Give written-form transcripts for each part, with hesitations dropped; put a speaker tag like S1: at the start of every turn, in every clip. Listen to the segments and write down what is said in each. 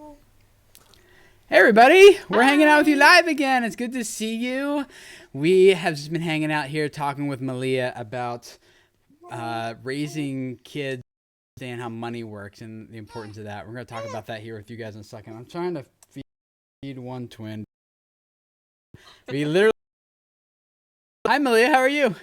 S1: Hey everybody, we're hanging out with you live again. It's good to see you. We have just been hanging out here talking with Malia about raising kids and how money works and the importance of that. We're going to talk about that here with you guys in a second. I'm trying to feed one twin. We literally. Hi Malia, how are you?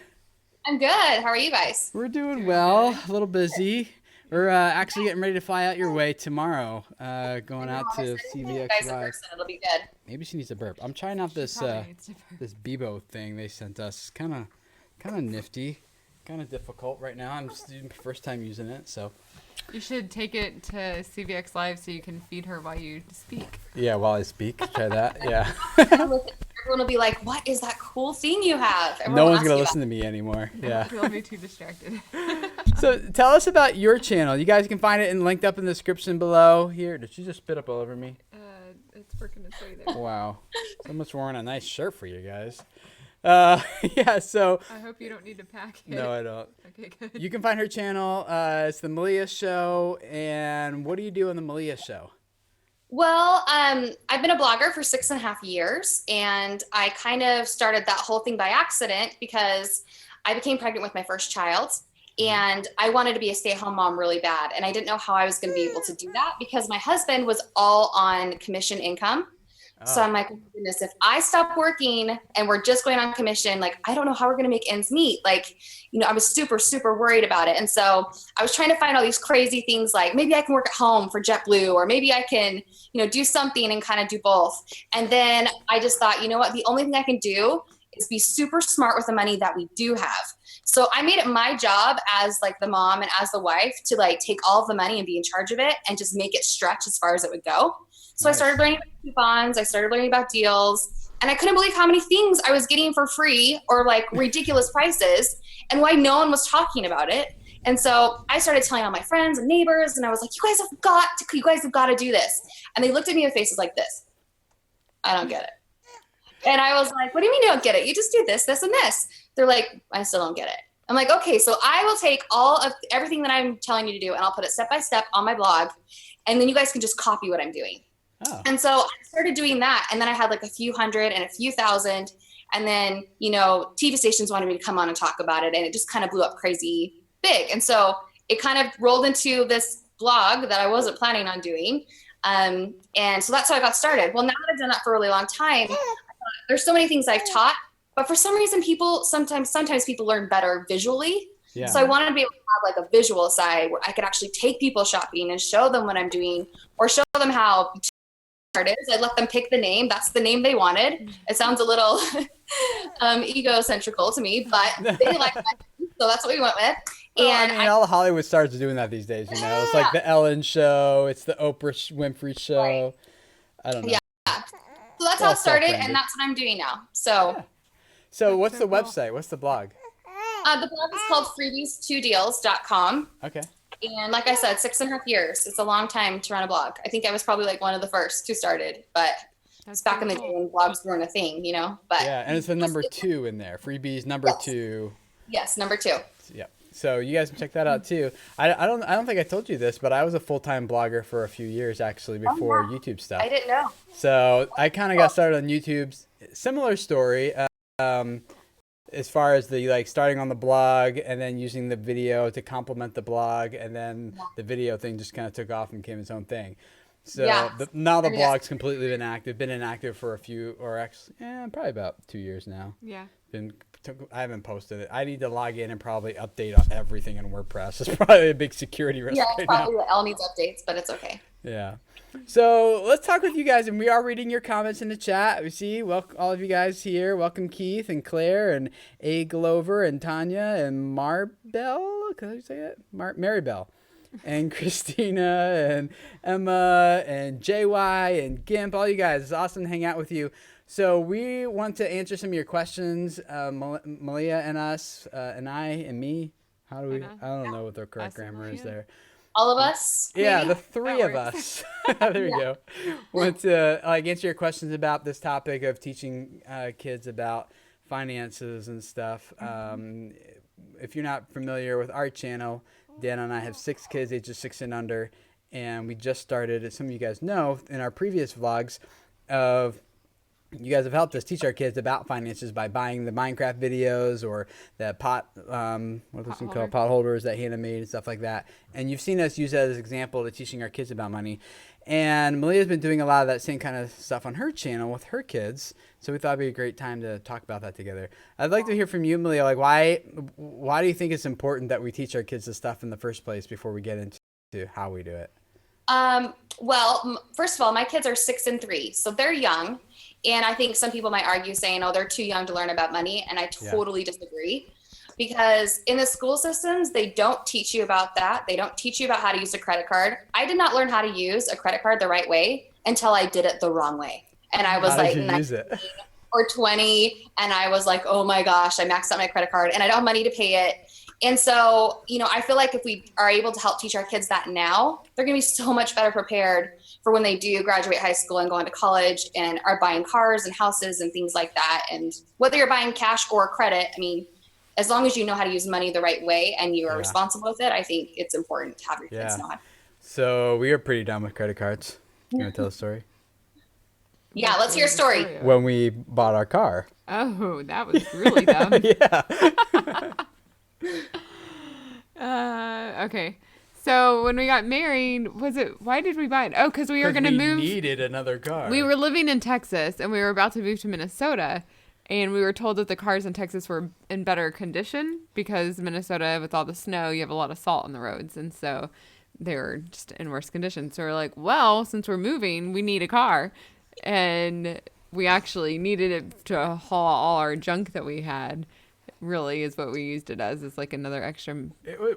S2: I'm good. How are you guys?
S1: We're doing well. A little busy. We're actually getting ready to fly out your way tomorrow.
S2: I
S1: Going
S2: know.
S1: out
S2: I'm
S1: to
S2: excited to meet you
S1: CVX
S2: guys in
S1: Live.
S2: person. It'll be good.
S1: Maybe she needs a burp. I'm trying out
S3: She
S1: this
S3: probably needs to burp.
S1: this Bebo thing they sent us. Kind of nifty, kind of difficult right now. I'm just first time using it, so
S3: You should take it to CVX Live so you can feed her while you speak.
S1: yeah. While I speak, try that. Yeah.
S2: Everyone will be like, "What is that cool thing you have?"
S1: No
S2: Everyone will
S1: one's
S2: ask
S1: gonna
S2: you
S1: listen to me anymore. Yeah.
S3: You'll be too distracted.
S1: So tell us about your channel. You guys can find it linked up in the description below. Here, did she just spit up all over me?
S3: It's working its way there.
S1: Wow. Someone's wearing a nice shirt for you guys. Yeah. So
S3: I hope you don't need to pack it.
S1: no, I don't.
S3: Okay, good.
S1: You can find her channel. It's the Malia Show. And what do you do on the Malia Show?
S2: Well, I've been a blogger for 6.5 years, and I kind of started that whole thing by accident because I became pregnant with my first child, and I wanted to be a stay-at-home mom really bad, and I didn't know how I was going to be able to do that because my husband was all on commission income. So
S1: Oh,
S2: I'm like, oh my goodness, if I stop working and we're just going on commission, like, I don't know how we're going to make ends meet. Like, I was super, super worried about it. And so I was trying to find all these crazy things like maybe I can work at home for JetBlue, or maybe I can, do something and kind of do both. And then I just thought, you know what, the only thing I can do is be super smart with the money that we do have. So I made it my job as like the mom and as the wife to like take all of the money and be in charge of it and just make it stretch as far as it would go. So I
S1: nice.
S2: started learning about coupons, I started learning about deals, and I couldn't believe how many things I was getting for free or like ridiculous prices and why no one was talking about it. And so I started telling all my friends and neighbors, and I was like, you guys have got to do this. And they looked at me with faces like this. I don't get it. And I was like, what do you mean you don't get it? You just do this, this, and this. They're like, I still don't get it. I'm like, okay, so I will take all of everything that I'm telling you to do and I'll put it step by step on my blog. And then you guys can just copy what I'm doing.
S1: Oh,
S2: And so I started doing that. And then I had like a few hundred and a few thousand. And then, TV stations wanted me to come on and talk about it. And it just kind of blew up crazy big. And so it kind of rolled into this blog that I wasn't planning on doing. And so that's how I got started. Well, now that I've done that for a really long time, there's so many things I've taught, but for some reason sometimes people learn better visually.
S1: yeah.
S2: So I wanted to be able to have like a visual side where I could actually take people shopping and show them what I'm doing or show them how it is. I let them pick the name. That's the name they wanted. It sounds a little egocentrical to me, but they like that. So that's what we went with.
S1: Well,
S2: And
S1: I mean, all the Hollywood stars are doing that these days. It's like the Ellen Show. It's the Oprah Winfrey
S2: right.
S1: Show. I don't know.
S2: Yeah. So that's
S1: It's
S2: how
S1: all
S2: it started, and
S1: self-branded.
S2: that's what I'm doing now. So
S1: Yeah. So,
S3: That's
S1: what's
S3: so
S1: the
S3: cool.
S1: website? What's the blog?
S2: the blog is called freebies2deals.com.
S1: Okay.
S2: And like I said, 6.5 years. It's a long time to run a blog. I think I was probably like one of the first who started, but it's
S3: That's
S2: back in
S3: really
S2: the day
S3: cool.
S2: when blogs weren't a thing, But
S1: Yeah, and it's the number 2 in there. Freebies number
S2: yes,
S1: 2.
S2: yes, number two.
S1: Yeah. So you guys can check that out too. I don't think I told you this, but I was a full-time blogger for a few years actually
S2: Oh
S1: before
S2: yeah,
S1: YouTube
S2: I
S1: stuff.
S2: didn't know.
S1: So I kind of got started on YouTube. Similar story. Um, as far as the like starting on the blog and then using the video to complement the blog, and then the video thing just kind of took off and became its own thing.
S2: Yeah.
S1: So now the
S2: And yes,
S1: blog's completely been inactive for a few, or actually, probably about 2 years now.
S3: Yeah.
S1: Been I haven't posted it. I need to log in and probably update everything in WordPress. It's probably a big security risk
S2: yeah, it's
S1: right now.
S2: probably the L needs updates, but it's okay.
S1: Yeah. So let's talk with you guys, and we are reading your comments in the chat. We see welcome all of you guys here. Welcome Keith and Claire and A Glover and Tanya and Marbell. Can I say it? Maribel. And Christina and Emma and JY and Gimp, all you guys. It's awesome to hang out with you. So we want to answer some of your questions, Malia and us, and I and me. How do we?
S3: And
S1: I don't know what the correct
S3: us and
S1: grammar is
S3: Malia.
S1: there.
S2: All of us,
S1: Yeah,
S2: maybe?
S1: the three
S3: That
S1: of
S3: works.
S1: us. There we
S2: Yeah.
S1: go. Want to answer your questions about this topic of teaching kids about finances and stuff. If you're not familiar with our channel, Dan and I have 6 kids, ages 6 and under, And we just started, as some of you guys know, in our previous vlogs, of you guys have helped us teach our kids about finances by buying the Minecraft videos or the what are those called, pot holders that Hannah made and stuff like that. And you've seen us use that as an example to teaching our kids about money. And Malea's been doing a lot of that same kind of stuff on her channel with her kids. So we thought it'd be a great time to talk about that together. I'd like to hear from you, Malia. Like, why do you think it's important that we teach our kids this stuff in the first place before we get into how we do it?
S2: Well, first of all, my kids are 6 and 3, so they're young. And I think some people might argue saying, oh, they're too young to learn about money. And I totally disagree, because in the school systems, they don't teach you about that. They don't teach you about how to use a credit card. I did not learn how to use a credit card the right way until I did it the wrong way. And I was like 19 or 20. And I was like, oh my gosh, I maxed out my credit card and I don't have money to pay it. And so, I feel like if we are able to help teach our kids that now, they're going to be so much better prepared for when they do graduate high school and go into college and are buying cars and houses and things like that. And whether you're buying cash or credit, as long as you know how to use money the right way and you are responsible with it, I think it's important to have your kids know how to.
S1: So we are pretty done with credit cards. You want to tell a story?
S2: Yeah, let's hear a story.
S1: When we bought our car.
S3: Oh, that was really dumb. Okay. So when we got married, why did we buy it? Oh, because we were going to move.
S1: We needed another car.
S3: We were living in Texas and we were about to move to Minnesota. And we were told that the cars in Texas were in better condition because Minnesota, with all the snow, you have a lot of salt on the roads. And so they were just in worse condition. So we're like, well, since we're moving, we need a car. And we actually needed it to haul all our junk that we had. Really is what we used it as. It's like another extra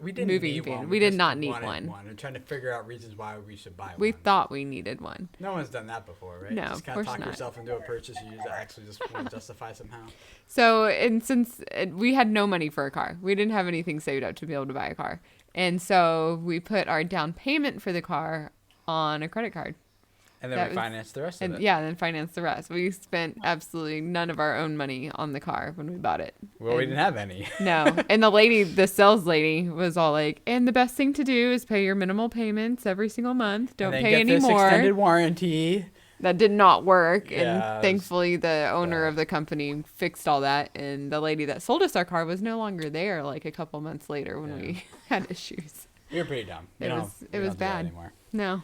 S1: we didn't
S3: moving
S1: need
S3: van.
S1: one.
S3: We did not need one.
S1: We're trying to figure out reasons why we should buy one.
S3: We thought we needed one.
S1: No one's done that before, right?
S3: No,
S1: just
S3: of course
S1: talk
S3: not.
S1: yourself into a purchase you actually just want to justify somehow.
S3: So, and since we had no money for a car, we didn't have anything saved up to be able to buy a car. And so we put our down payment for the car on a credit card.
S1: And then we financed the rest of it.
S3: Yeah, and then financed the rest. We spent absolutely none of our own money on the car when we bought it.
S1: Well, we didn't have any.
S3: No. And the sales lady was all like, and the best thing to do is pay your minimal payments every single month. Don't pay any more. This
S1: extended warranty.
S3: That did not work.
S1: Yeah,
S3: and thankfully the owner of the company fixed all that. And the lady that sold us our car was no longer there like a couple months later when we had issues.
S1: We were pretty dumb.
S3: It was bad. No.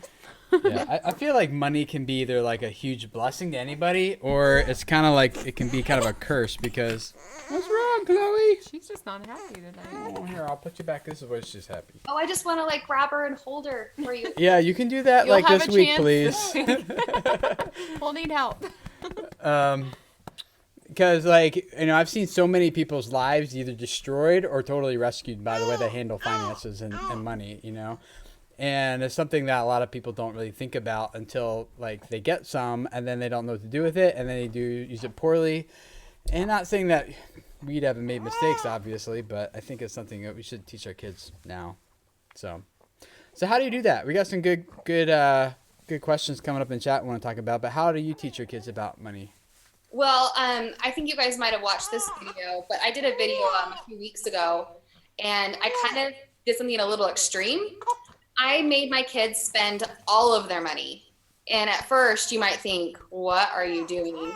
S1: Yeah, I feel like money can be either like a huge blessing to anybody, or it's kind of like it can be kind of a curse because what's wrong, Chloe?
S3: She's just not happy today.
S1: Oh, here, I'll put you back. This is why she's happy.
S2: Oh, I just want to grab her and hold her for you.
S1: Yeah, you can do that
S3: You'll
S1: this week, please.
S3: We'll need help.
S1: Because I've seen so many people's lives either destroyed or totally rescued by the way they handle finances and money, And it's something that a lot of people don't really think about until they get some and then they don't know what to do with it and then they do use it poorly. And not saying that we haven't made mistakes, obviously, but I think it's something that we should teach our kids now. So how do you do that? We got some good questions coming up in chat we want to talk about, but how do you teach your kids about money?
S2: Well, I think you guys might have watched this video, but I did a video a few weeks ago and I kind of did something a little extreme. I made my kids spend all of their money. And at first you might think, what are you doing?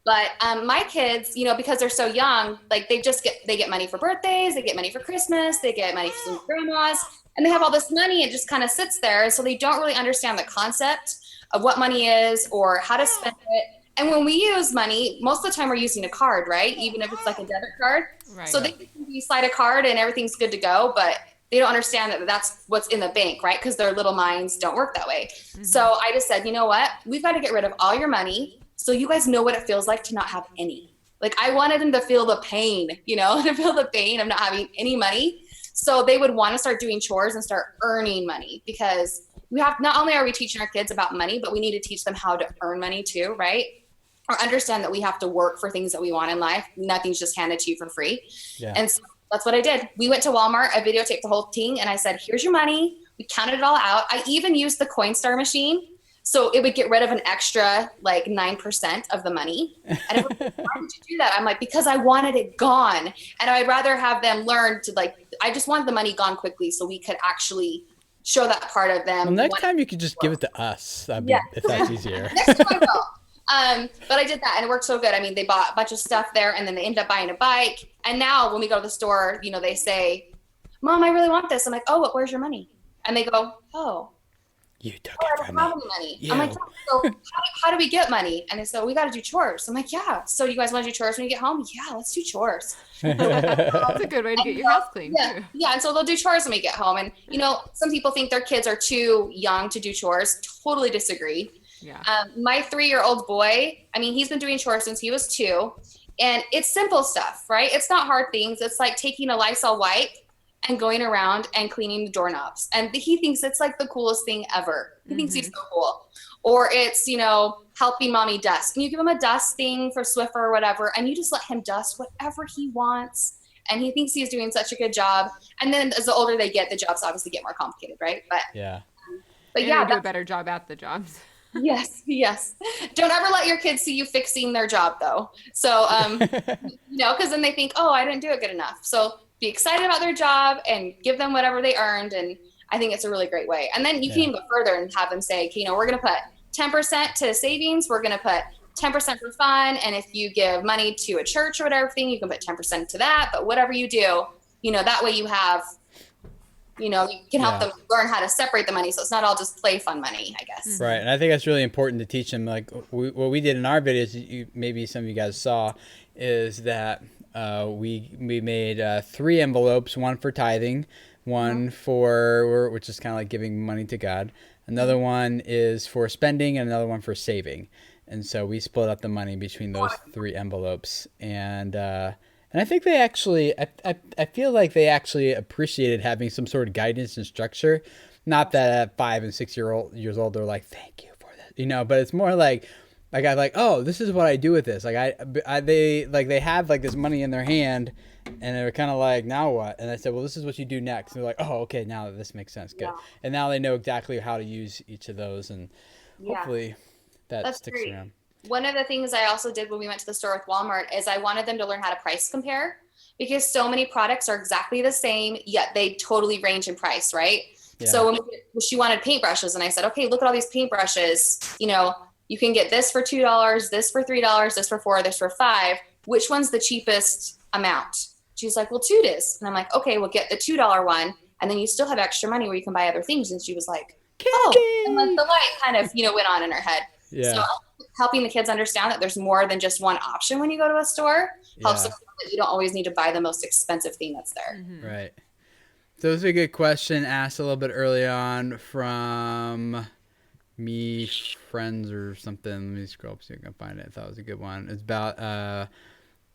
S2: But my kids, because they're so young, they get money for birthdays, they get money for Christmas, they get money from grandmas, and they have all this money. It just kind of sits there. So they don't really understand the concept of what money is or how to spend it. And when we use money, most of the time we're using a card, right? Even if it's like a debit card. Right. So you slide a card and everything's good to go, but they don't understand that that's what's in the bank, right? Because their little minds don't work that way. Mm-hmm. So I just said, you know what? We've got to get rid of all your money so you guys know what it feels like to not have any. I wanted them to feel the pain, to feel the pain of not having any money. So they would want to start doing chores and start earning money because not only are we teaching our kids about money, but we need to teach them how to earn money too, right? Or understand that we have to work for things that we want in life. Nothing's just handed to you for free. Yeah. And so that's what I did. We went to Walmart, I videotaped the whole thing, and I said, here's your money. We counted it all out. I even used the Coinstar machine, so it would get rid of an extra 9% of the money. And everyone's like, why did you do that? I'm like, because I wanted it gone. And I'd rather have them learn to I just want the money gone quickly so we could actually show that part of them.
S1: Well, next time you could just give it to us. That'd be,
S2: Yeah.
S1: if that's easier.
S2: Next time I will. But I did that and it worked so good. I mean, they bought a bunch of stuff there and then they ended up buying a bike. And now when we go to the store, you know, they say, Mom, I really want this. I'm like, oh, where's your money? And they go, oh.
S1: You took
S2: I
S1: it
S2: don't
S1: from
S2: have
S1: me.
S2: any money.
S1: You.
S2: I'm like, so how do we get money? And they said, we got to do chores. I'm like, yeah. So you guys want to do chores when you get home? Yeah, let's do chores.
S3: That's a good way to get your house clean too.
S2: Yeah. And so they'll do chores when we get home. And, you know, some people think their kids are too young to do chores. Totally disagree.
S3: Yeah.
S2: My 3-year-old boy, I mean, he's been doing chores since he was 2. And it's simple stuff, right? It's not hard things. It's like taking a Lysol wipe and going around and cleaning the doorknobs. And he thinks it's like the coolest thing ever. He thinks he's so cool. Or it's, you know, helping mommy dust. And you give him a dust thing for Swiffer or whatever, and you just let him dust whatever he wants. And he thinks he's doing such a good job. And then as the older they get, the jobs obviously get more complicated, right? But
S1: yeah.
S2: But
S3: and
S2: yeah,
S3: do a better job at the jobs.
S2: Yes. Don't ever let your kids see you fixing their job though. So, you know, because then they think, oh, I didn't do it good enough. So be excited about their job and give them whatever they earned. And I think it's a really great way. And then you can even go further and have them say, okay, you know, we're going to put 10% to savings. We're going to put 10% for fun. And if you give money to a church or whatever thing, you can put 10% to that. But whatever you do, you know, that way you have, you know, you can help them learn how to separate the money. So it's not all just play fun money, I guess.
S1: Right. And I think that's really important to teach them. Like what we did in our videos, maybe some of you guys saw, is that we made 3 envelopes, one for tithing, one for, which is kind of like giving money to God. Another one is for spending and another one for saving. And so we split up the money between those 3 envelopes. And I think they actually, I feel like they actually appreciated having some sort of guidance and structure. Not that at 5 and 6 years old, they're like, thank you for that, you know, but it's more like I'm like, oh, this is what I do with this. Like they have like this money in their hand and they're kind of like, now what? And I said, well, this is what you do next. And they're like, oh, okay, now this makes sense. Good. Yeah. And now they know exactly how to use each of those. And hopefully that sticks around.
S2: One of the things I also did when we went to the store with Walmart is I wanted them to learn how to price compare, because so many products are exactly the same, yet they totally range in price, right? Yeah. So when she wanted paintbrushes, and I said, okay, look at all these paintbrushes. You know, you can get this for $2, this for $3, this for $4, this for $5. Which one's the cheapest amount? She's like, well, $2 is. And I'm like, okay, we'll get the $2 one. And then you still have extra money where you can buy other things. And she was like, oh, and then the light kind of, you know, went on in her head. Yeah. So helping the kids understand that there's more than just one option when you go to a store helps them know that you don't always need to buy the most expensive thing that's there.
S1: Mm-hmm. Right. So this is a good question asked a little bit early on from me friends or something. Let me scroll up so you can find it. I thought it was a good one. It's about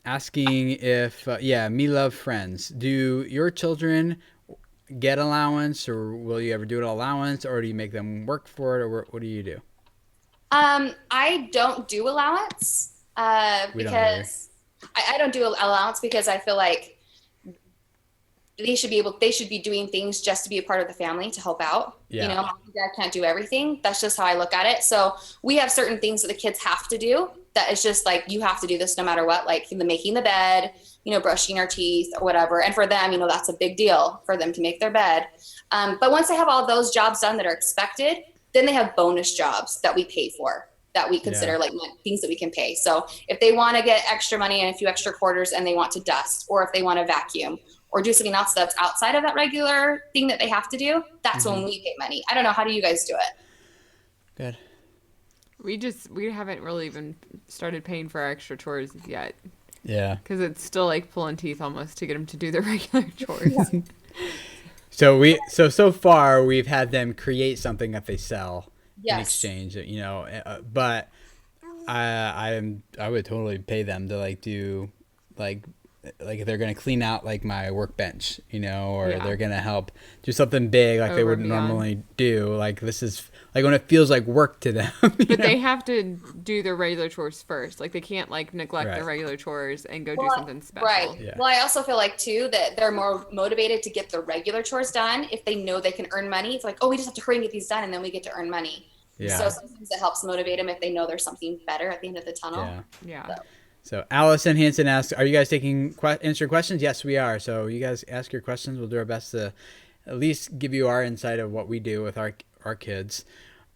S1: asking if me love friends. Do your children get allowance, or will you ever do an allowance, or do you make them work for it, or what do you do?
S2: I don't do allowance because I don't do allowance because I feel like they should be doing things just to be a part of the family, to help out. Yeah. You know, mom and dad can't do everything. That's just how I look at it. So we have certain things that the kids have to do that is just like, you have to do this no matter what, like making the bed, you know, brushing our teeth or whatever. And for them, you know, that's a big deal for them to make their bed. But once they have all those jobs done that are expected, then they have bonus jobs that we pay for, that we consider like things that we can pay. So if they want to get extra money and a few extra quarters and they want to dust, or if they want to vacuum or do something else that's outside of that regular thing that they have to do, that's when we pay money. I don't know. How do you guys do it?
S1: Good.
S3: We haven't really even started paying for our extra chores yet.
S1: Yeah.
S3: Because it's still like pulling teeth almost to get them to do the regular chores. Yeah.
S1: So far we've had them create something that they sell in exchange, you know, but I would totally pay them to like do like if they're going to clean out like my workbench, you know, or they're going to help do something big like they wouldn't normally do. Like this is like when it feels like work to them. But
S3: they have to do their regular chores first. Like they can't like neglect their regular chores and go do something special.
S2: Right. Yeah. Well, I also feel like too that they're more motivated to get the regular chores done if they know they can earn money. It's like, oh, we just have to hurry and get these done and then we get to earn money. Yeah. So sometimes it helps motivate them if they know there's something better at the end of the tunnel.
S3: Yeah.
S1: So Allison Hanson asks, are you guys answering questions? Yes, we are. So you guys ask your questions. We'll do our best to at least give you our insight of what we do with our kids.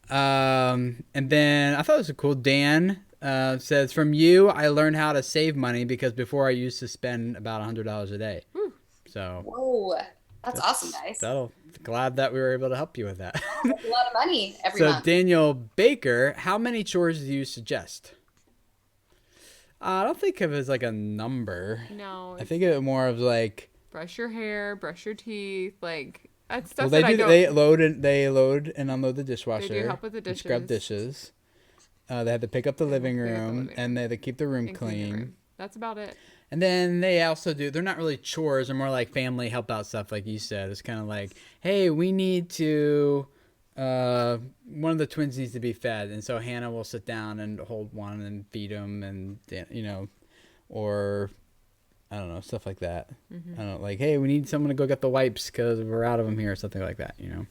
S1: And then I thought it was cool. Dan says, from you, I learned how to save money because before I used to spend about $100 a day.
S3: Whew.
S1: So
S2: Whoa, that's awesome, guys.
S1: glad that we were able to help you with that.
S2: That's a lot of money every
S1: So
S2: month.
S1: Daniel Baker, how many chores do you suggest? I don't think of it as like a number.
S3: No.
S1: I think of it more of like,
S3: brush your hair, brush your teeth, like that's
S1: well,
S3: stuff
S1: they
S3: that I
S1: do.
S3: don't.
S1: They load and unload the dishwasher.
S3: They do help with the
S1: and scrub dishes. They have to pick up the living room, and they keep the room
S3: and clean the
S1: clean.
S3: room. That's about it.
S1: And then they also do, they're not really chores, they're more like family help out stuff, like you said. It's kind of like, hey, we need to, one of the twins needs to be fed. And so Hannah will sit down and hold one and feed him, and, you know, or I don't know, stuff like that.
S3: Mm-hmm.
S1: I don't know, like, hey, we need someone to go get the wipes because we're out of them here, or something like that, you know.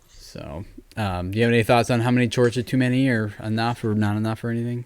S1: So, do you have any thoughts on how many chores are too many or enough or not enough or anything?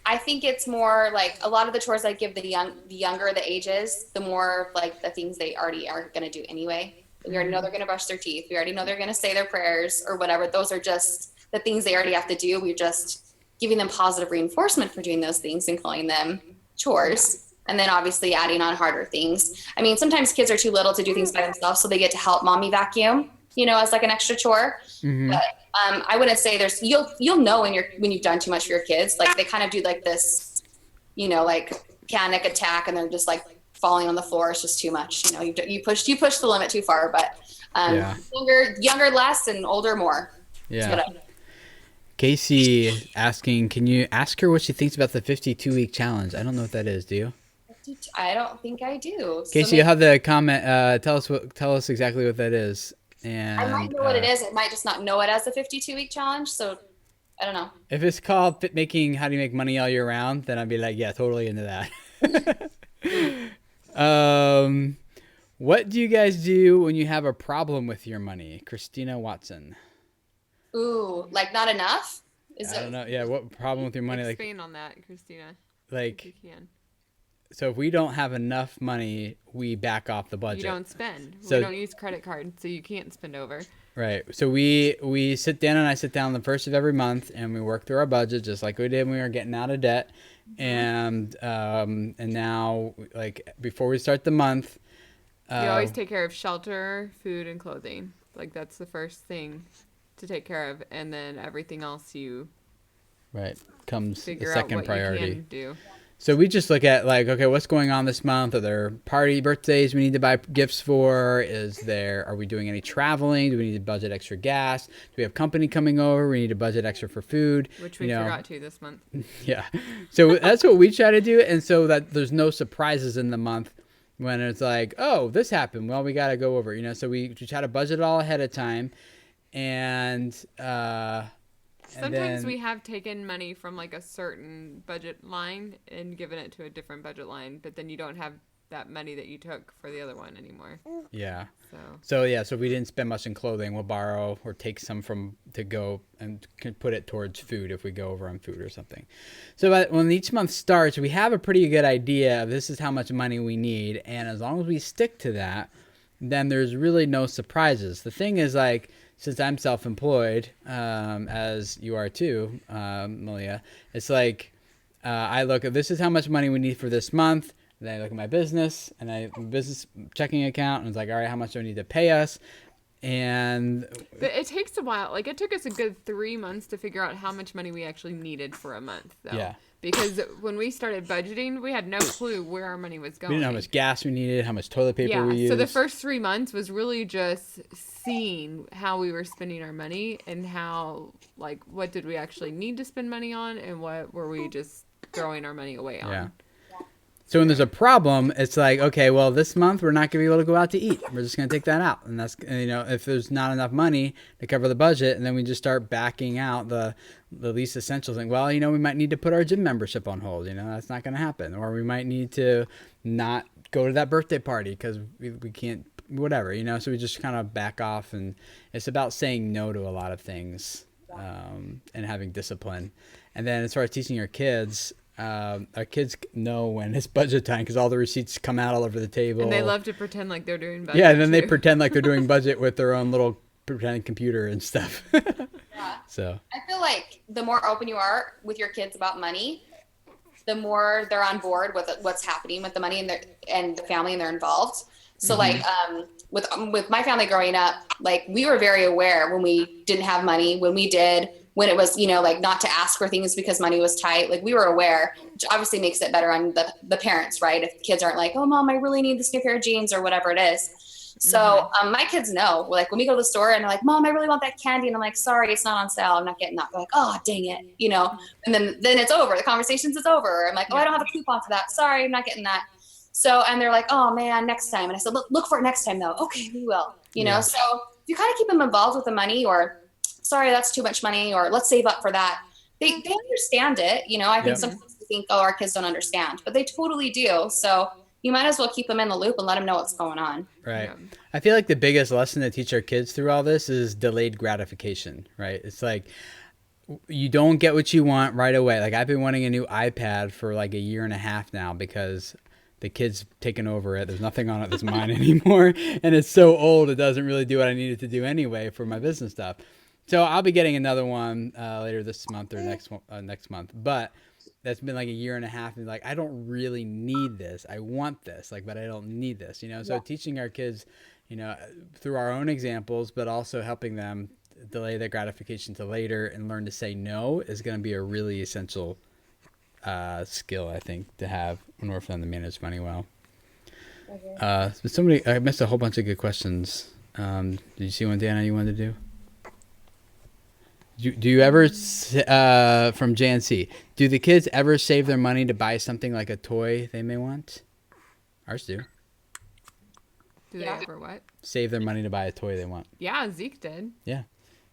S2: I think it's more like a lot of the chores I give the younger the ages, the more like the things they already are going to do anyway. We already know they're going to brush their teeth. We already know they're going to say their prayers or whatever. Those are just the things they already have to do. We're just giving them positive reinforcement for doing those things and calling them chores. And then obviously adding on harder things. I mean, sometimes kids are too little to do things by themselves, so they get to help mommy vacuum, you know, as like an extra chore.
S1: Mm-hmm.
S2: But I wouldn't say there's you'll know when you've done too much for your kids. Like they kind of do like this, you know, like panic attack, and they're just like falling on the floor. It's just too much. You know, you push the limit too far. But younger less, and older more.
S1: Yeah. Casey asking, can you ask her what she thinks about the 52-week challenge? I don't know what that is. Do you?
S2: I don't think I do.
S1: Casey, you'll have the comment. Tell us exactly what that is. And
S2: I might know what it is. I might just not know it as the 52-week challenge. So I don't know.
S1: If it's called how do you make money all year round, then I'd be like, yeah, totally into that. What do you guys do when you have a problem with your money? Christina Watson.
S2: Ooh, like not enough?
S1: I don't know. Yeah, what problem with your money?
S3: Expand on that, Christina.
S1: Like,
S3: if you can.
S1: So if we don't have enough money, we back off the budget.
S3: You don't spend.
S1: So,
S3: we don't use credit cards, so you can't spend over.
S1: Right. So we sit down, and I sit down the first of every month, and we work through our budget just like we did when we were getting out of debt. And now, like, before we start the month,
S3: you always take care of shelter, food, and clothing. Like, that's the first thing to take care of, and then everything else you
S1: comes the
S3: figure
S1: second
S3: out what
S1: priority.
S3: you can do.
S1: So we just look at, like, okay, what's going on this month? Are there birthdays we need to buy gifts for? Are we doing any traveling? Do we need to budget extra gas? Do we have company coming over? We need to budget extra for food.
S3: Which we forgot to this month.
S1: Yeah. So that's what we try to do. And so that there's no surprises in the month when it's like, oh, this happened. Well, we got to go over, so we try to budget it all ahead of time. And,
S3: sometimes we have taken money from like a certain budget line and given it to a different budget line, but then you don't have that money that you took for the other one anymore.
S1: Yeah.
S3: So
S1: we didn't spend much in clothing. We'll borrow or take some to go and can put it towards food if we go over on food or something. So when each month starts, we have a pretty good idea of this is how much money we need. And as long as we stick to that, then there's really no surprises. The thing is, like, since I'm self-employed, as you are too, Malia, it's like I look at this is how much money we need for this month. Then I look at my business business checking account, and it's like, all right, how much do I need to pay us? But
S3: it takes a while. Like, it took us a good 3 months to figure out how much money we actually needed for a month, though.
S1: Yeah.
S3: Because when we started budgeting, we had no clue where our money was going.
S1: We didn't know how much gas we needed, how much toilet paper we used.
S3: So the first 3 months was really just seeing how we were spending our money and how, like, what did we actually need to spend money on and what were we just throwing our money away on.
S1: Yeah. So when there's a problem, it's like, okay, well, this month we're not going to be able to go out to eat. We're just going to take that out. And that's, if there's not enough money to cover the budget, and then we just start backing out the least essential thing. Well, we might need to put our gym membership on hold. That's not going to happen. Or we might need to not go to that birthday party because we can't, whatever, So we just kind of back off. And it's about saying no to a lot of things and having discipline. And then as far as teaching your kids, our kids know when it's budget time because all the receipts come out all over the table.
S3: And they love to pretend like they're doing budget.
S1: Yeah, and then they
S3: too.
S1: pretend like they're doing budget with their own little pretend computer and stuff.
S2: Yeah.
S1: So
S2: I feel like the more open you are with your kids about money, the more they're on board with what's happening with the money and the family, and they're involved. So like with my family growing up, like we were very aware when we didn't have money, when we did, when it was, like not to ask for things because money was tight. Like we were aware, which obviously makes it better on the parents, right? If kids aren't like, oh mom, I really need this new pair of jeans or whatever it is. So my kids know, like when we go to the store and they're like, mom, I really want that candy. And I'm like, sorry, it's not on sale. I'm not getting that. They're like, oh, dang it. And then it's over. The conversation's over. I'm like, oh, I don't have a coupon for that. Sorry, I'm not getting that. So, and they're like, oh man, next time. And I said, look for it next time though. Okay, we will, So you kind of keep them involved with the money, or sorry, that's too much money, or let's save up for that. They understand it. I think sometimes we think, oh, our kids don't understand, but they totally do. So you might as well keep them in the loop and let them know what's going on.
S1: Right. I feel like the biggest lesson to teach our kids through all this is delayed gratification, right? It's like you don't get what you want right away. Like I've been wanting a new iPad for like a year and a half now because the kid's taken over it. There's nothing on it that's mine anymore. And it's so old, it doesn't really do what I need it to do anyway for my business stuff. So I'll be getting another one later this month or next month. But that's been like a year and a half, and like I don't really need this. I want this, but I don't need this. So teaching our kids, through our own examples, but also helping them delay their gratification to later and learn to say no is going to be a really essential skill, I think, to have in order for them to manage money well. Okay. I missed a whole bunch of good questions. Did you see one, Dana, you wanted to do? Do you ever, from JNC, do the kids ever save their money to buy something like a toy they may want? Ours do.
S3: Do they ever what?
S1: Save their money to buy a toy they want.
S3: Yeah, Zeke did.
S1: Yeah.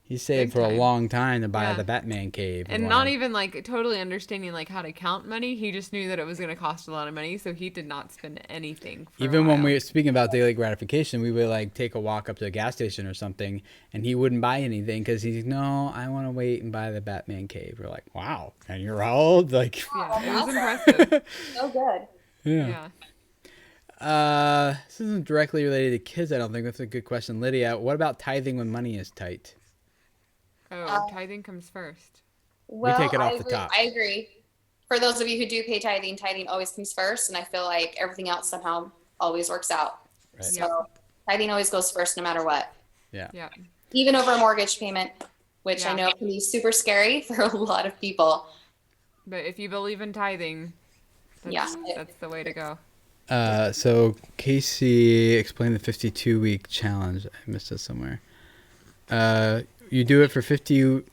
S1: He saved for a long time to buy the Batman cave.
S3: And not even totally understanding how to count money. He just knew that it was going to cost a lot of money, so he did not spend anything for
S1: even when we were speaking about daily gratification, we would take a walk up to a gas station or something, and he wouldn't buy anything because he's I want to wait and buy the Batman cave. We're like, wow, and you're how old?
S3: Yeah, it was impressive.
S2: So good.
S1: Yeah. This isn't directly related to kids, I don't think. That's a good question. Lydia, what about tithing when money is tight?
S3: Oh, tithing comes first.
S2: Well,
S1: we take it off the top.
S2: I agree. For those of you who do pay tithing always comes first, and I feel like everything else somehow always works out. Right. So tithing always goes first no matter what.
S1: Yeah.
S2: Even over a mortgage payment, which I know can be super scary for a lot of people.
S3: But if you believe in tithing, that's the way to go.
S1: So Casey explained the 52-week challenge. I missed it somewhere. You do it for 50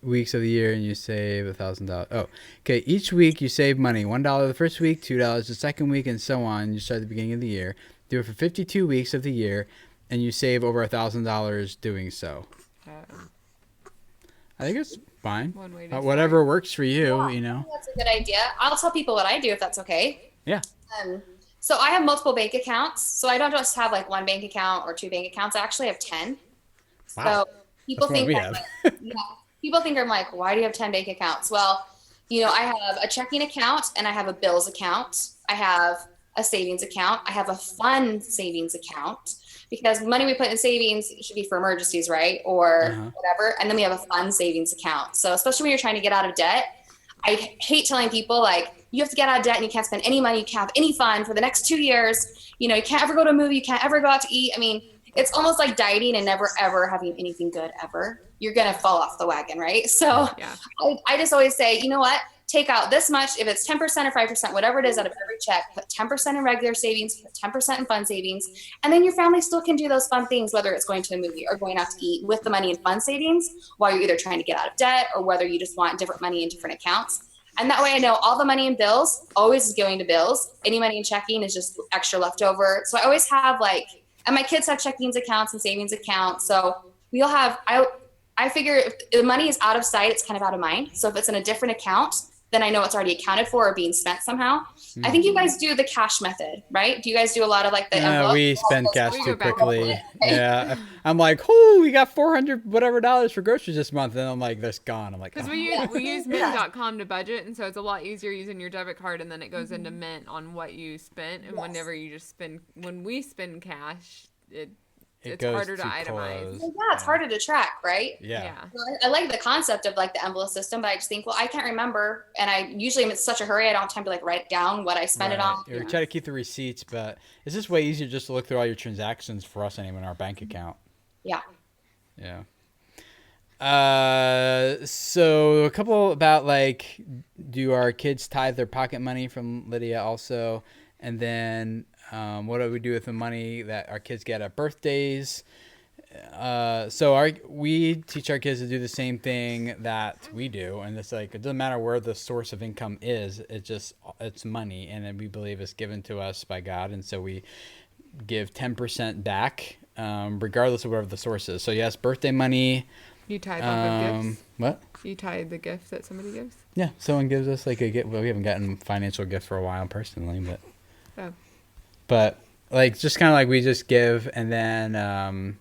S1: weeks of the year and you save $1,000. Oh, okay. Each week you save money. $1 the first week, $2 the second week, and so on. You start at the beginning of the year. Do it for 52 weeks of the year, and you save over $1,000 doing so. I think it's fine.
S3: One way to
S1: whatever works for you,
S2: That's a good idea. I'll tell people what I do if that's okay.
S1: Yeah.
S2: So I have multiple bank accounts. So I don't just have one bank account or two bank accounts. I actually have 10.
S1: Wow.
S2: So people think people think I'm like, why do you have 10 bank accounts? Well, I have a checking account and I have a bills account. I have a savings account. I have a fun savings account because money we put in savings should be for emergencies, right? Or whatever. And then we have a fun savings account. So especially when you're trying to get out of debt, I hate telling people you have to get out of debt and you can't spend any money. You can't have any fun for the next 2 years. You can't ever go to a movie. You can't ever go out to eat. I mean, it's almost like dieting and never, ever having anything good ever. You're going to fall off the wagon, right? So I just always say, you know what? Take out this much. If it's 10% or 5%, whatever it is out of every check, put 10% in regular savings, put 10% in fun savings. And then your family still can do those fun things, whether it's going to a movie or going out to eat with the money in fun savings while you're either trying to get out of debt or whether you just want different money in different accounts. And that way I know all the money in bills always is going to bills. Any money in checking is just extra leftover. So I always have and my kids have checkings accounts and savings accounts. So we all have, I figure if the money is out of sight, it's kind of out of mind. So if it's in a different account, then I know it's already accounted for or being spent somehow. I think you guys do the cash method, right? Do you guys do a lot of like the envelope?
S1: We spend cash
S3: We
S1: too
S3: go back and
S1: quickly.
S3: forth.
S1: Yeah, I'm like, oh, we got 400 whatever dollars for groceries this month, and I'm like, that's gone. I'm like,
S3: Because
S1: oh.
S3: we use mint.com to budget, and so it's a lot easier using your debit card, and then it goes into Mint on what you spent. And whenever you just spend, when we spend cash, it's
S1: goes
S3: harder to
S1: too
S3: itemize.
S1: close.
S2: Yeah, it's harder to track, right?
S1: Yeah.
S2: So I like the concept of like the envelope system, but I just think, well, I can't remember, and I usually am in such a hurry, I don't have time to like write down what I spend it on.
S1: Or try to keep the receipts, but it's just way easier just to look through all your transactions for us anyway in our bank account.
S2: Yeah.
S1: Yeah. So a couple about like, do our kids tithe their pocket money from Lydia also, and then what do we do with the money that our kids get at birthdays? So we teach our kids to do the same thing that we do, and it's like it doesn't matter where the source of income is. It's money, and then we believe it's given to us by God, and so we give 10% back, regardless of whatever the source is. So yes, birthday money.
S3: You tithe off of gifts?
S1: What?
S3: You tithe the gift that somebody gives?
S1: Yeah, someone gives us like a gift. Well, we haven't gotten financial gift for a while personally, but like just kind of like we just give, and then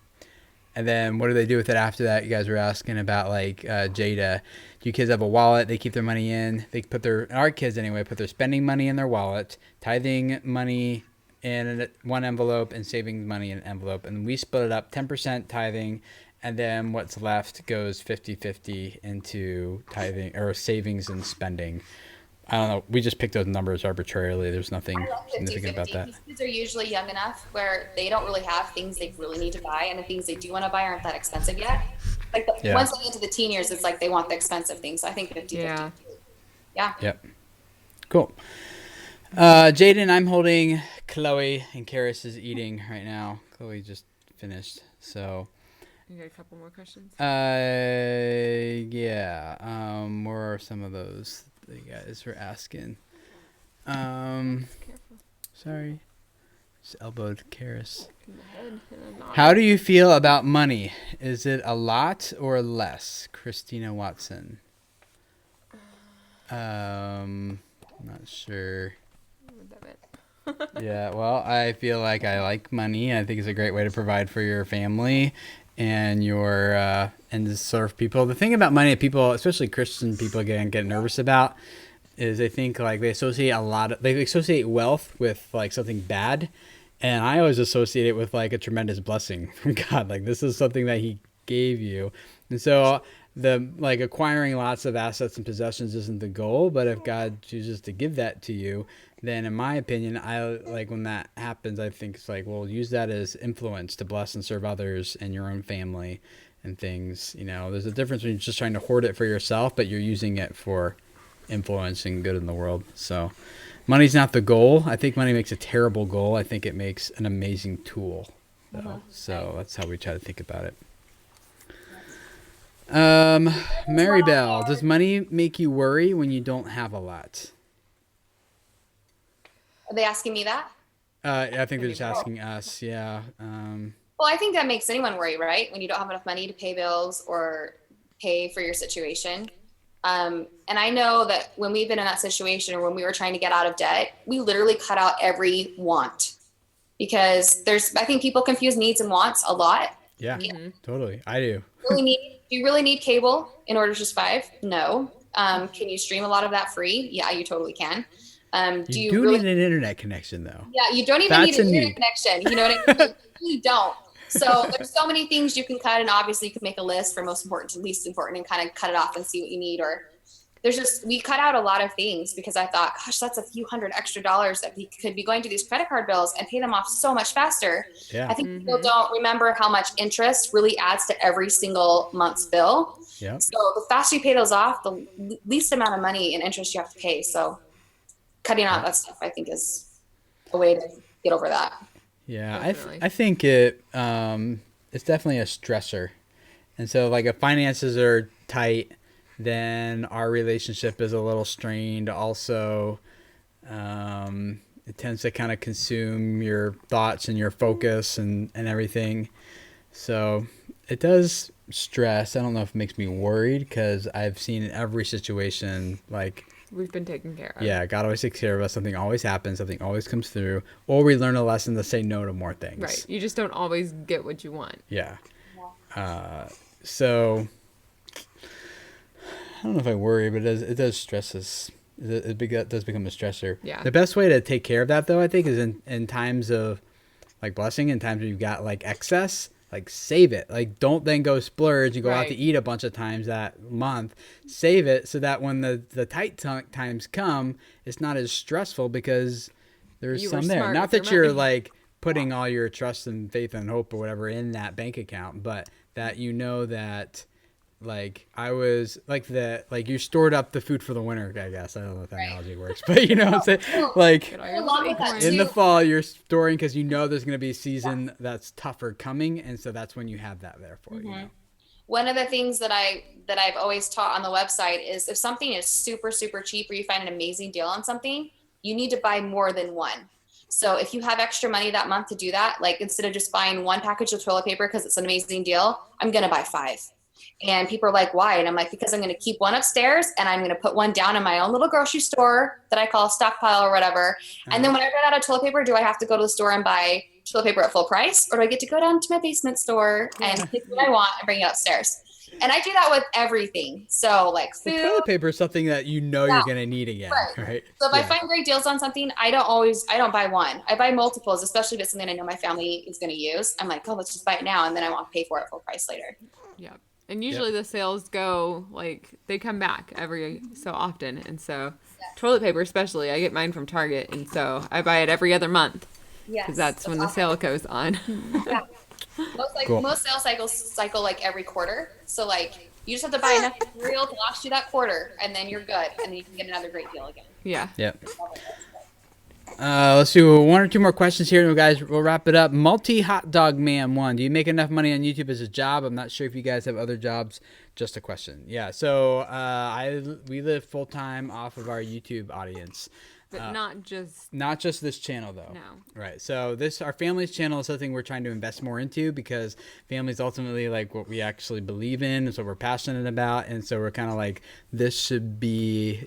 S1: what do they do with it after that? You guys were asking about like Jada. Do you kids have a wallet? They keep their money in. They put our kids anyway, put their spending money in their wallet, tithing money in one envelope, and saving money in an envelope. And we split it up, 10% tithing, and then what's left goes 50-50 into tithing or savings and spending. I don't know. We just picked those numbers arbitrarily. There's nothing significant about that.
S2: These kids are usually young enough where they don't really have things they really need to buy, and the things they do want to buy aren't that expensive yet. Like once they get into the teen years, it's like they want the expensive things. So I think 50-50. Yeah.
S1: Yep. Cool. Jaden, I'm holding Chloe, and Karis is eating right now. Chloe just finished, so.
S3: You got a couple more questions?
S1: Yeah. Where are some of those the guys were asking? Sorry. Just elbowed Karis. How do you feel about money? Is it a lot or less? Christina Watson. Not sure. Yeah, well, I feel like I like money. I think it's a great way to provide for your family and and to serve people. The thing about money that people, especially Christian people, get nervous about is they think like they associate wealth with like something bad, and I always associate it with like a tremendous blessing from God. Like this is something that He gave you, and so the like acquiring lots of assets and possessions isn't the goal. But if God chooses to give that to you, then in my opinion, I like when that happens, I think it's like, well, use that as influence to bless and serve others and your own family and things. You know, there's a difference when you're just trying to hoard it for yourself, but you're using it for influence and good in the world. So money's not the goal. I think money makes a terrible goal. I think it makes an amazing tool, though. So that's how we try to think about it. Mary Bell, does money make you worry when you don't have a lot?
S2: Are they asking me that?
S1: I think they're just asking us. Yeah.
S2: Well, I think that makes anyone worry, right? When you don't have enough money to pay bills or pay for your situation. And I know that when we've been in that situation or when we were trying to get out of debt, we literally cut out every want because I think people confuse needs and wants a lot.
S1: Yeah, totally. I do.
S2: Do you really need cable in order to survive? No. Can you stream a lot of that free? Yeah, you totally can.
S1: You do need an internet connection, though.
S2: Yeah, you don't even need an internet connection. You know what I mean? You really don't. So there's so many things you can cut, and obviously you can make a list from most important to least important and kind of cut it off and see what you need. Or we cut out a lot of things because I thought, gosh, that's a few $100 extra that we could be going to these credit card bills and pay them off so much faster. Yeah. I think people don't remember how much interest really adds to every single month's bill. Yeah. So the faster you pay those off, the least amount of money and interest you have to pay. So cutting out that stuff, I think, is a way to get over that.
S1: Yeah, I think it's definitely a stressor. And so like if finances are tight, then our relationship is a little strained. Also, it tends to kind of consume your thoughts and your focus and everything. So it does stress. I don't know if it makes me worried because I've seen in every situation, like
S3: we've been taken care of.
S1: Yeah, God always takes care of us. Something always happens. Something always comes through. Or we learn a lesson to say no to more things.
S3: Right. You just don't always get what you want.
S1: Yeah. So I don't know if I worry, but it does stress us. It does become a stressor.
S3: Yeah.
S1: The best way to take care of that, though, I think, is in times of like blessing, in times when you've got like excess, like save it. Like don't then go splurge and go out to eat a bunch of times that month. Save it so that when the tight times come, it's not as stressful because there's some there. Not that you're like putting all your trust and faith and hope or whatever in that bank account, but that you know that like I was like you stored up the food for the winter, I guess. I don't know if that analogy works, but you know what I'm saying? Like in the fall you're storing because you know there's going to be a season that's tougher coming, and so that's when you have that there for you know?
S2: One of the things that I've always taught on the website is if something is super, super cheap or you find an amazing deal on something, you need to buy more than one. So if you have extra money that month to do that, like instead of just buying one package of toilet paper because it's an amazing deal, I'm going to buy 5. And people are like, why? And I'm like, because I'm going to keep one upstairs and I'm going to put one down in my own little grocery store that I call Stockpile or whatever. And then when I run out of toilet paper, do I have to go to the store and buy toilet paper at full price? Or do I get to go down to my basement store and pick what I want and bring it upstairs? And I do that with everything. So like food.
S1: Well, toilet paper is something that you know you're going to need again, right?
S2: So if I find great deals on something, I don't buy one. I buy multiples, especially if it's something I know my family is going to use. I'm like, oh, let's just buy it now. And then I won't pay for it full price later.
S3: Yeah. And usually the sales go, like, they come back every so often. And so toilet paper especially, I get mine from Target. And so I buy it every other month.
S2: Yes.
S3: Because that's when the sale goes on.
S2: Yeah. Most sales cycle like every quarter. So like you just have to buy enough material to last you that quarter, and then you're good, and then you can get another great deal again.
S3: Yeah.
S1: Yep. Let's do 1 or 2 more questions here, and guys, we'll wrap it up. Hot Dog Man 1. Do you make enough money on YouTube as a job? I'm not sure if you guys have other jobs. Just a question. Yeah. So we live full time off of our YouTube audience.
S3: But not just
S1: this channel though.
S3: No.
S1: Right. So our family's channel is something we're trying to invest more into because family's ultimately like what we actually believe in. It's what we're passionate about. And so we're kind of like, this should be,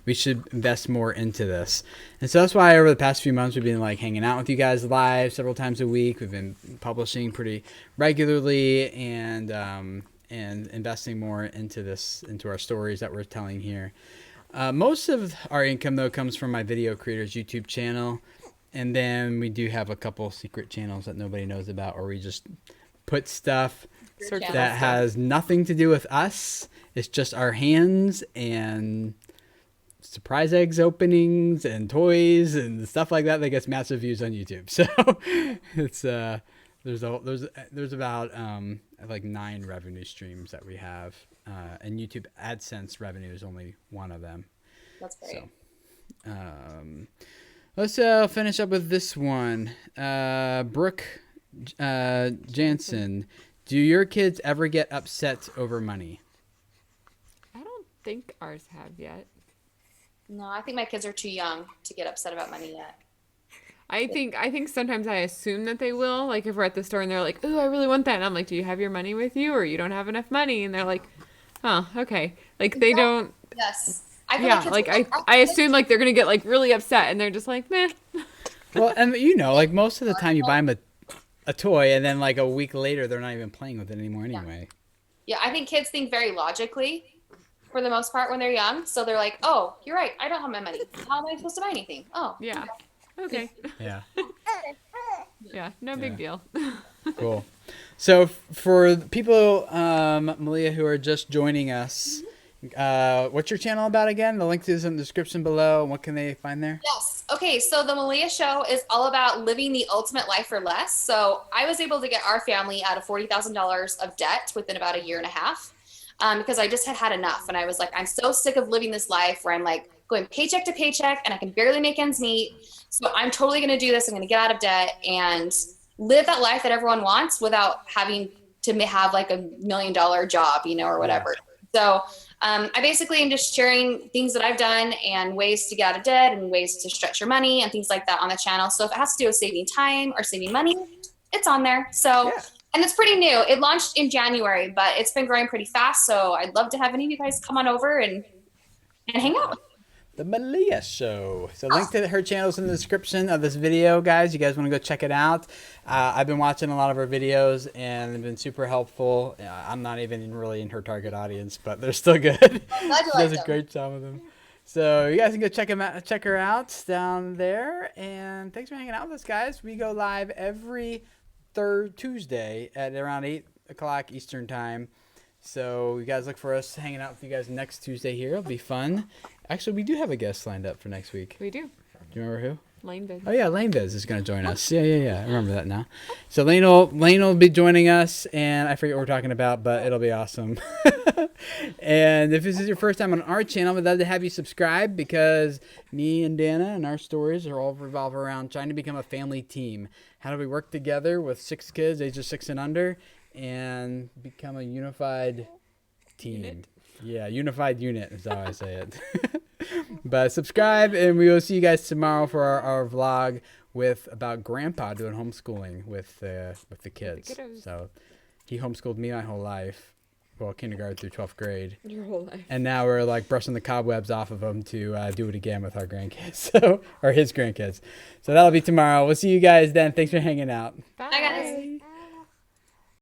S1: we should invest more into this. And so that's why over the past few months, we've been like hanging out with you guys live several times a week. We've been publishing pretty regularly and investing more into our stories that we're telling here. Most of our income, though, comes from my video creators YouTube channel. And then we do have a couple secret channels that nobody knows about, or we just put stuff that has nothing to do with us. It's just our hands and surprise eggs openings and toys and stuff like that gets massive views on YouTube. So it's there's about like 9 revenue streams that we have. And YouTube AdSense revenue is only one of them.
S2: That's great.
S1: So, let's finish up with this one. Brooke Jansen, do your kids ever get upset over money?
S3: I don't think ours have yet.
S2: No, I think my kids are too young to get upset about money yet.
S3: I think sometimes I assume that they will. Like if we're at the store and they're like, "Ooh, I really want that," and I'm like, "Do you have your money with you, or you don't have enough money?" And they're like, "Oh, okay." Like they don't.
S2: Yes.
S3: I assume like they're gonna get like really upset, and they're just like, "Meh."
S1: Well, and like most of the time you buy them a toy, and then like a week later they're not even playing with it anymore anyway.
S2: Yeah, I think kids think very logically for the most part when they're young. So they're like, "Oh, you're right. I don't have my money. How am I supposed to buy anything?" Oh.
S3: Yeah. Okay.
S1: Yeah.
S3: Yeah. No big deal.
S1: Cool. So for people, Malia, who are just joining us, what's your channel about again? The link is in the description below. What can they find there?
S2: Yes. Okay. So the Malia show is all about living the ultimate life for less. So I was able to get our family out of $40,000 of debt within about a year and a half because I just had enough. And I was like, I'm so sick of living this life where I'm like going paycheck to paycheck and I can barely make ends meet. So I'm totally going to do this. I'm going to get out of debt and live that life that everyone wants without having to have like $1 million job, or whatever. So I basically am just sharing things that I've done and ways to get out of debt and ways to stretch your money and things like that on the channel. So if it has to do with saving time or saving money, it's on there. So, and it's pretty new. It launched in January, but it's been growing pretty fast. So I'd love to have any of you guys come on over and hang out.
S1: The Malia Show. So link to her channel's in the description of this video, guys. You guys want to go check it out. I've been watching a lot of her videos and they've been super helpful. I'm not even really in her target audience, but they're still good. She does a great job with them. So you guys can go check her out down there. And thanks for hanging out with us, guys. We go live every third Tuesday at around 8 o'clock Eastern time. So you guys look for us hanging out with you guys next Tuesday here. It'll be fun. Actually, we do have a guest lined up for next week.
S3: We do.
S1: Do you remember who?
S3: Lane Biz.
S1: Oh yeah, Lane Biz is going to join us. Yeah. I remember that now. So Lane will be joining us, and I forget what we're talking about, but it'll be awesome. And if this is your first time on our channel, we'd love to have you subscribe because me and Dana and our stories are all revolve around trying to become a family team. How do we work together with 6 kids, ages 6 and under, and become a unified team? Unit. Yeah, unified unit is how I say it. But subscribe, and we will see you guys tomorrow for our vlog about Grandpa doing homeschooling with the kids. So he homeschooled me my whole life, well, kindergarten through 12th grade.
S3: Your whole life.
S1: And now we're like brushing the cobwebs off of him to do it again with our grandkids, or his grandkids. So that'll be tomorrow. We'll see you guys then. Thanks for hanging out.
S3: Bye.
S2: Bye, guys.